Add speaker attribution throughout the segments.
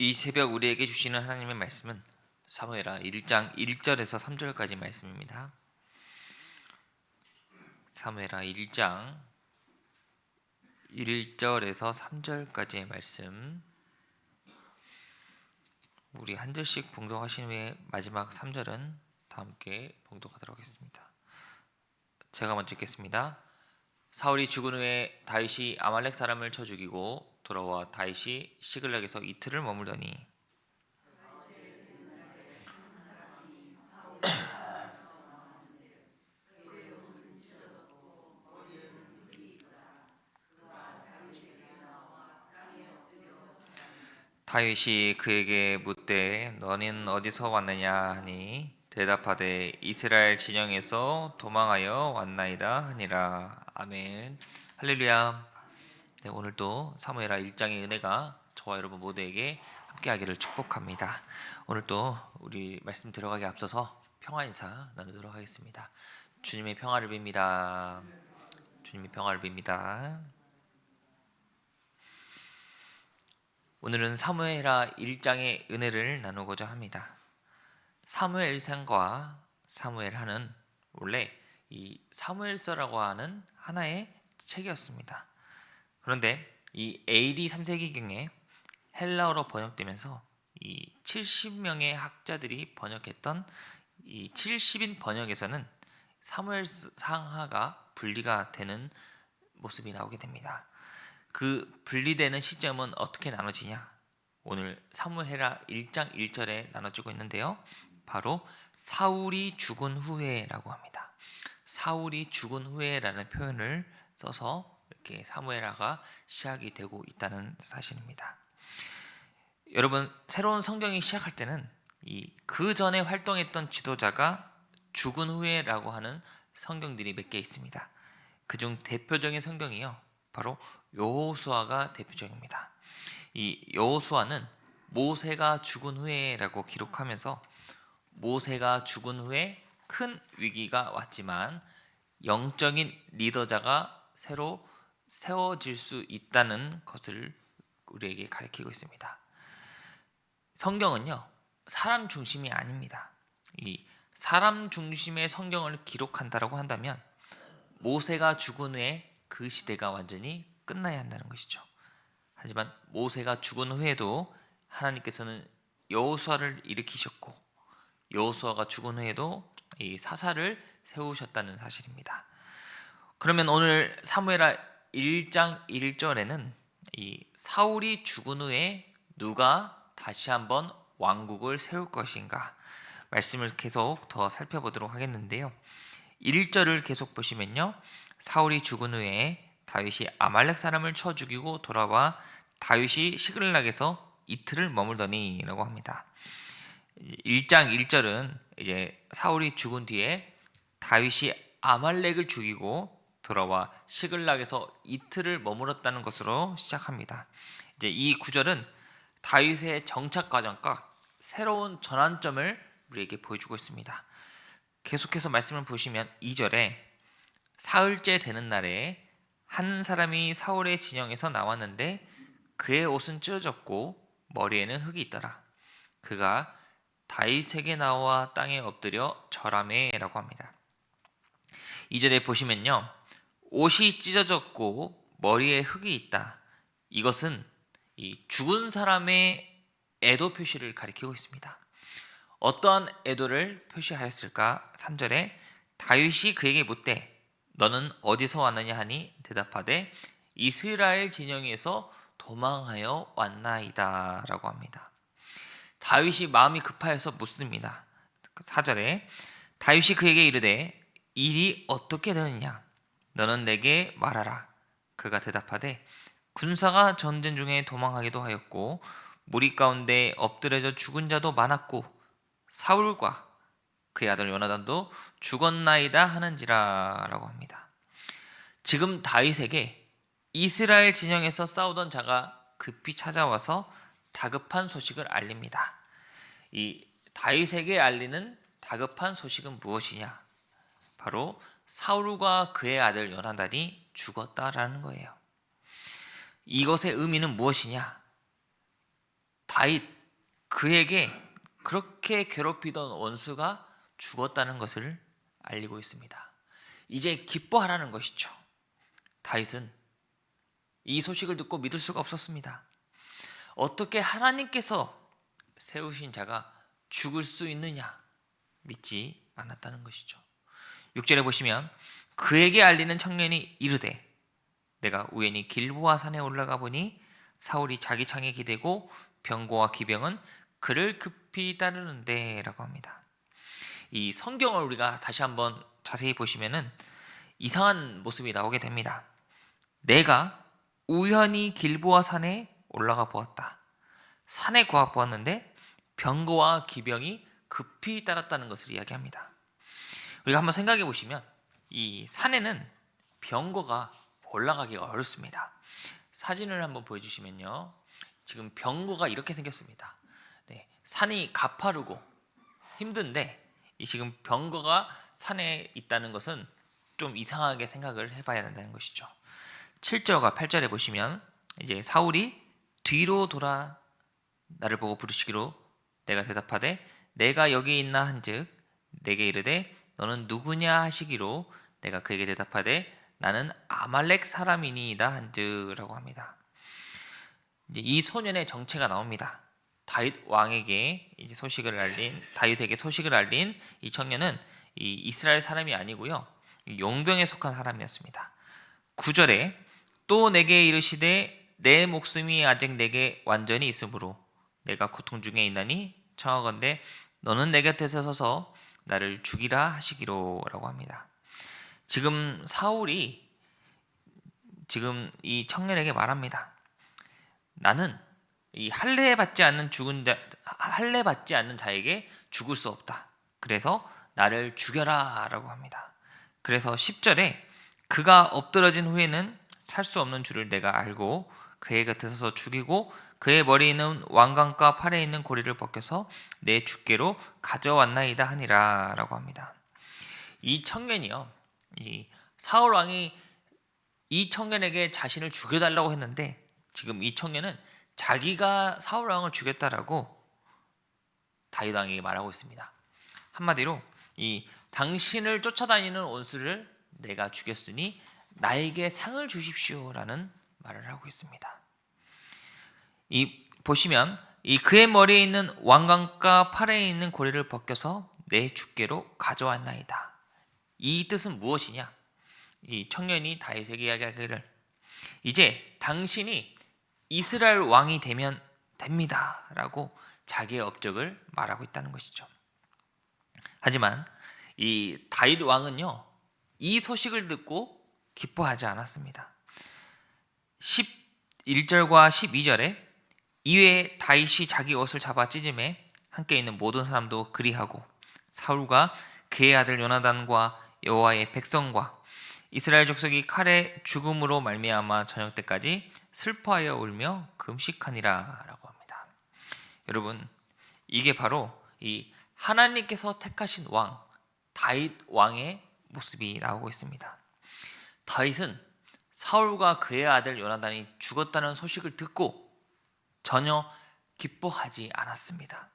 Speaker 1: 이 새벽 우리에게 주시는 하나님의 말씀은 사무엘하 1장 1절에서 3절까지 말씀입니다. 사무엘하 1장 1절에서 3절까지의 말씀, 우리 한 절씩 봉독하신 후에 마지막 3절은 다 함께 봉독하도록 하겠습니다. 제가 먼저 읽겠습니다. 사울이 죽은 후에 다윗이 아말렉 사람을 쳐 죽이고 돌아와 다윗이 시글락에서 이틀을 머물더니 다윗이 그에게 묻되 너는 어디서 왔느냐 하니 대답하되 이스라엘 진영에서 도망하여 왔나이다 하니라. 아멘. 할렐루야. 네, 오늘도 사무엘하 1장의 은혜가 저와 여러분 모두에게 함께하기를 축복합니다. 오늘도 우리 말씀 들어가기 앞서서 평화 인사 나누도록 하겠습니다. 주님의 평화를 빕니다. 주님의 평화를 빕니다. 오늘은 사무엘하 1장의 은혜를 나누고자 합니다. 사무엘상과 사무엘하는 원래 이 사무엘서라고 하는 하나의 책이었습니다. 그런데 이 AD 3세기경에 헬라어로 번역되면서 이 70명의 학자들이 번역했던 이 70인 번역에서는 사무엘상하가 분리가 되는 모습이 나오게 됩니다. 그 분리되는 시점은 어떻게 나눠지냐? 오늘 사무엘하 1장 1절에 나눠지고 있는데요. 바로 사울이 죽은 후에라고 합니다. 사울이 죽은 후에라는 표현을 써서 이렇게 사무엘하가 시작이 되고 있다는 사실입니다. 여러분, 새로운 성경이 시작할 때는 그 전에 활동했던 지도자가 죽은 후에라고 하는 성경들이 몇 개 있습니다. 그중 대표적인 성경이요, 바로 여호수아가 대표적입니다. 이 여호수아는 모세가 죽은 후에라고 기록하면서 모세가 죽은 후에 큰 위기가 왔지만 영적인 리더자가 새로 세워질 수 있다는 것을 우리에게 가르치고 있습니다. 성경은요, 사람 중심이 아닙니다. 이 사람 중심의 성경을 기록한다라고 한다면 모세가 죽은 후에 그 시대가 완전히 끝나야 한다는 것이죠. 하지만 모세가 죽은 후에도 하나님께서는 여호수아를 일으키셨고 여호수아가 죽은 후에도 이 사사를 세우셨다는 사실입니다. 그러면 오늘 사무엘하 1장 1절에는 이 사울이 죽은 후에 누가 다시 한번 왕국을 세울 것인가 말씀을 계속 더 살펴보도록 하겠는데요. 1절을 계속 보시면요, 사울이 죽은 후에 다윗이 아말렉 사람을 쳐 죽이고 돌아와 다윗이 시글락에서 이틀을 머물더니 라고 합니다. 1장 1절은 이제 사울이 죽은 뒤에 다윗이 아말렉을 죽이고 돌아와 시글락에서 이틀을 머물렀다는 것으로 시작합니다. 이제 이 구절은 다윗의 정착 과정과 새로운 전환점을 우리에게 보여주고 있습니다. 계속해서 말씀을 보시면 2절에 사흘째 되는 날에 한 사람이 사울의 진영에서 나왔는데 그의 옷은 찢어졌고 머리에는 흙이 있더라. 그가 다윗에게 나와 땅에 엎드려 절하매라고 합니다. 2절에 보시면요, 옷이 찢어졌고 머리에 흙이 있다. 이것은 이 죽은 사람의 애도 표시를 가리키고 있습니다. 어떠한 애도를 표시하였을까? 3절에 다윗이 그에게 묻되 너는 어디서 왔느냐 하니 대답하되 이스라엘 진영에서 도망하여 왔나이다 라고 합니다. 다윗이 마음이 급하여서 묻습니다. 4절에 다윗이 그에게 이르되 일이 어떻게 되느냐 너는 내게 말하라. 그가 대답하되 군사가 전쟁 중에 도망하기도 하였고 무리 가운데 엎드려져 죽은 자도 많았고 사울과 그의 아들 요나단도 죽었나이다 하는지라 라고 합니다. 지금 다윗에게 이스라엘 진영에서 싸우던 자가 급히 찾아와서 다급한 소식을 알립니다. 이 다윗에게 알리는 다급한 소식은 무엇이냐? 바로 사울과 그의 아들 요나단이 죽었다라는 거예요. 이것의 의미는 무엇이냐? 다윗 그에게 그렇게 괴롭히던 원수가 죽었다는 것을 알리고 있습니다. 이제 기뻐하라는 것이죠. 다윗은 이 소식을 듣고 믿을 수가 없었습니다. 어떻게 하나님께서 세우신 자가 죽을 수 있느냐 믿지 않았다는 것이죠. 6절에 보시면 그에게 알리는 청년이 이르되 내가 우연히 길보아 산에 올라가 보니 사울이 자기 창에 기대고 병거와 기병은 그를 급히 따르는데 라고 합니다. 이 성경을 우리가 다시 한번 자세히 보시면은 이상한 모습이 나오게 됩니다. 내가 우연히 길보아 산에 올라가 보았다. 산에 고아 보았는데 병거와 기병이 급히 따랐다는 것을 이야기합니다. 우리가 한번 생각해 보시면 이 산에는 병거가 올라가기가 어렵습니다. 사진을 한번 보여주시면요. 지금 병거가 이렇게 생겼습니다. 네, 산이 가파르고 힘든데 이 지금 병거가 산에 있다는 것은 좀 이상하게 생각을 해봐야 된다는 것이죠. 7절과 8절에 보시면 이제 사울이 뒤로 돌아 나를 보고 부르시기로 내가 대답하되 내가 여기 있나 한즉 내게 이르되 너는 누구냐 하시기로 내가 그에게 대답하되 나는 아말렉 사람이니이다 한즈라고 합니다. 이제 이 소년의 정체가 나옵니다. 다윗 왕에게 이제 다윗에게 소식을 알린 이 청년은 이 이스라엘 사람이 아니고요, 용병에 속한 사람이었습니다. 9절에 또 내게 이르시되 내 목숨이 아직 내게 완전히 있으므로 내가 고통 중에 있나니 청하건대 너는 내 곁에서 서서 나를 죽이라 하시기로라고 합니다. 지금 사울이 지금 이 청년에게 말합니다. 나는 이 할례 받지 않는 자에게 죽을 수 없다. 그래서 나를 죽여라라고 합니다. 그래서 10절에 그가 엎드러진 후에는 살 수 없는 줄을 내가 알고 그의 곁에 서서 죽이고 그의 머리에 있는 왕관과 팔에 있는 고리를 벗겨서 내 주께로 가져왔나이다 하니라라고 합니다. 이 청년이요, 이 사울 왕이 이 청년에게 자신을 죽여달라고 했는데 지금 이 청년은 자기가 사울 왕을 죽였다라고 다윗 왕에게 말하고 있습니다. 한마디로 이 당신을 쫓아다니는 원수를 내가 죽였으니 나에게 상을 주십시오라는 말을 하고 있습니다. 이 보시면 이 그의 머리에 있는 왕관과 팔에 있는 고리를 벗겨서 내 주께로 가져왔나이다. 이 뜻은 무엇이냐? 이 청년이 다윗에게 이야기하기를 이제 당신이 이스라엘 왕이 되면 됩니다라고 자기의 업적을 말하고 있다는 것이죠. 하지만 이 다윗 왕은요, 이 소식을 듣고 기뻐하지 않았습니다. 11절과 12절에 이외에 다윗이 자기 옷을 잡아 찢음에 함께 있는 모든 사람도 그리하고 사울과 그의 아들 요나단과 여호와의 백성과 이스라엘 족속이 칼의 죽음으로 말미암아 저녁 때까지 슬퍼하여 울며 금식하니라라고 합니다. 여러분, 이게 바로 이 하나님께서 택하신 왕 다윗 왕의 모습이 나오고 있습니다. 다윗은 사울과 그의 아들 요나단이 죽었다는 소식을 듣고 전혀 기뻐하지 않았습니다.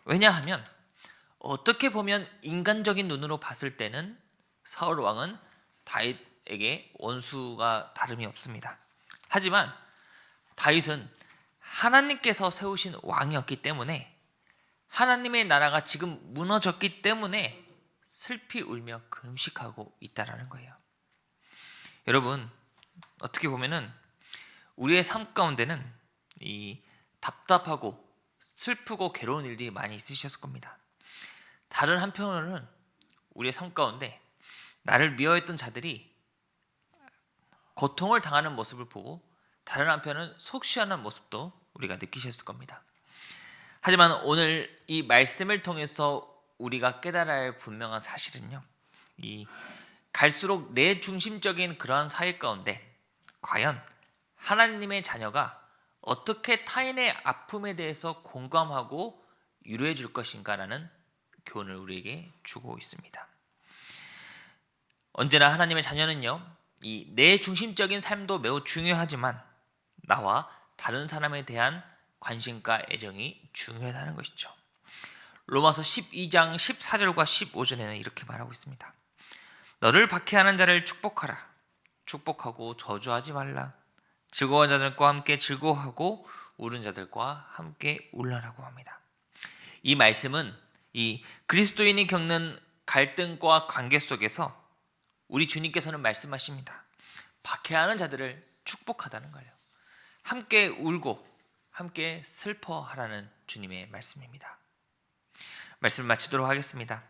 Speaker 1: 왜냐하면 어떻게 보면 인간적인 눈으로 봤을 때는 사울 왕은 다윗에게 원수가 다름이 없습니다. 하지만 다윗은 하나님께서 세우신 왕이었기 때문에 하나님의 나라가 지금 무너졌기 때문에 슬피 울며 금식하고 있다라는 거예요. 여러분, 어떻게 보면은 우리의 삶 가운데는 이 답답하고 슬프고 괴로운 일들이 많이 있으셨을 겁니다. 다른 한편으로는 우리의 삶 가운데 나를 미워했던 자들이 고통을 당하는 모습을 보고 다른 한편은 속시하는 모습도 우리가 느끼셨을 겁니다. 하지만 오늘 이 말씀을 통해서 우리가 깨달아야 할 분명한 사실은요, 이 갈수록 내 중심적인 그러한 사회 가운데 과연 하나님의 자녀가 어떻게 타인의 아픔에 대해서 공감하고 위로해 줄 것인가라는 교훈을 우리에게 주고 있습니다. 언제나 하나님의 자녀는요, 이 내 중심적인 삶도 매우 중요하지만 나와 다른 사람에 대한 관심과 애정이 중요하다는 것이죠. 로마서 12장 14절과 15절에는 이렇게 말하고 있습니다. 너를 박해하는 자를 축복하라. 축복하고 저주하지 말라. 즐거운 자들과 함께 즐거워하고 울은 자들과 함께 울라라고 합니다. 이 말씀은 이 그리스도인이 겪는 갈등과 관계 속에서 우리 주님께서는 말씀하십니다. 박해하는 자들을 축복하다는 거예요. 함께 울고 함께 슬퍼하라는 주님의 말씀입니다. 말씀을 마치도록 하겠습니다.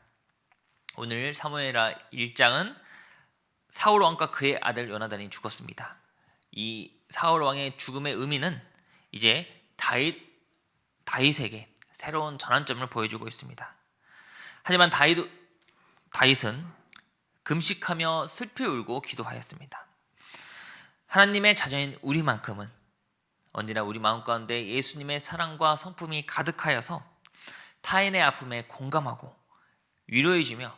Speaker 1: 오늘 사무엘하 1장은 사울 왕과 그의 아들 요나단이 죽었습니다. 이 사울 왕의 죽음의 의미는 이제 다윗에게 새로운 전환점을 보여주고 있습니다. 하지만 다윗은 금식하며 슬피 울고 기도하였습니다. 하나님의 자녀인 우리만큼은 언제나 우리 마음 가운데 예수님의 사랑과 성품이 가득하여서 타인의 아픔에 공감하고 위로해주며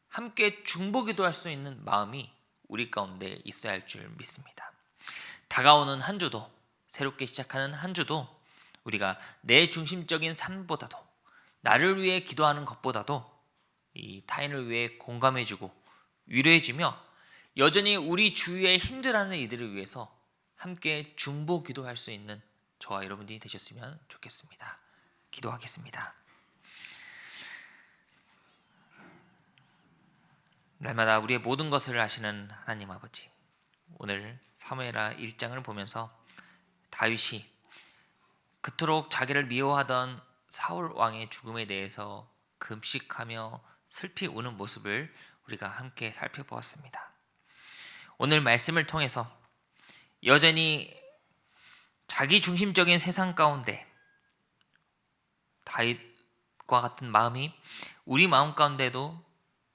Speaker 1: 함께 중보기도할 수 있는 마음이 우리 가운데 있어야 할 줄 믿습니다. 다가오는 한 주도, 새롭게 시작하는 한 주도 우리가 내 중심적인 삶보다도, 나를 위해 기도하는 것보다도 이 타인을 위해 공감해주고 위로해주며 여전히 우리 주위에 힘들어하는 이들을 위해서 함께 중보 기도할 수 있는 저와 여러분들이 되셨으면 좋겠습니다. 기도하겠습니다. 날마다 우리의 모든 것을 아시는 하나님 아버지, 오늘 사무엘하 1장을 보면서 다윗이 그토록 자기를 미워하던 사울 왕의 죽음에 대해서 금식하며 슬피 우는 모습을 우리가 함께 살펴보았습니다. 오늘 말씀을 통해서 여전히 자기 중심적인 세상 가운데 다윗과 같은 마음이 우리 마음 가운데도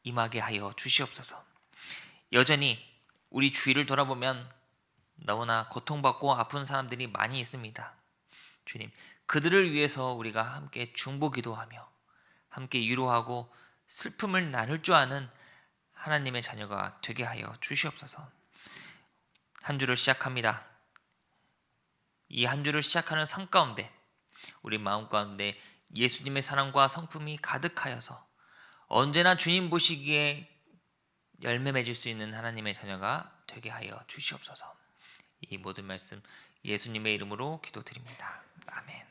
Speaker 1: 임하게 하여 주시옵소서. 여전히 우리 주위를 돌아보면 너무나 고통받고 아픈 사람들이 많이 있습니다. 주님, 그들을 위해서 우리가 함께 중보기도하며 함께 위로하고 슬픔을 나눌 줄 아는 하나님의 자녀가 되게 하여 주시옵소서. 한 주를 시작합니다. 이 한 주를 시작하는 삶 가운데 우리 마음 가운데 예수님의 사랑과 성품이 가득하여서 언제나 주님 보시기에 열매 맺을 수 있는 하나님의 자녀가 되게 하여 주시옵소서. 이 모든 말씀 예수님의 이름으로 기도드립니다. 아멘.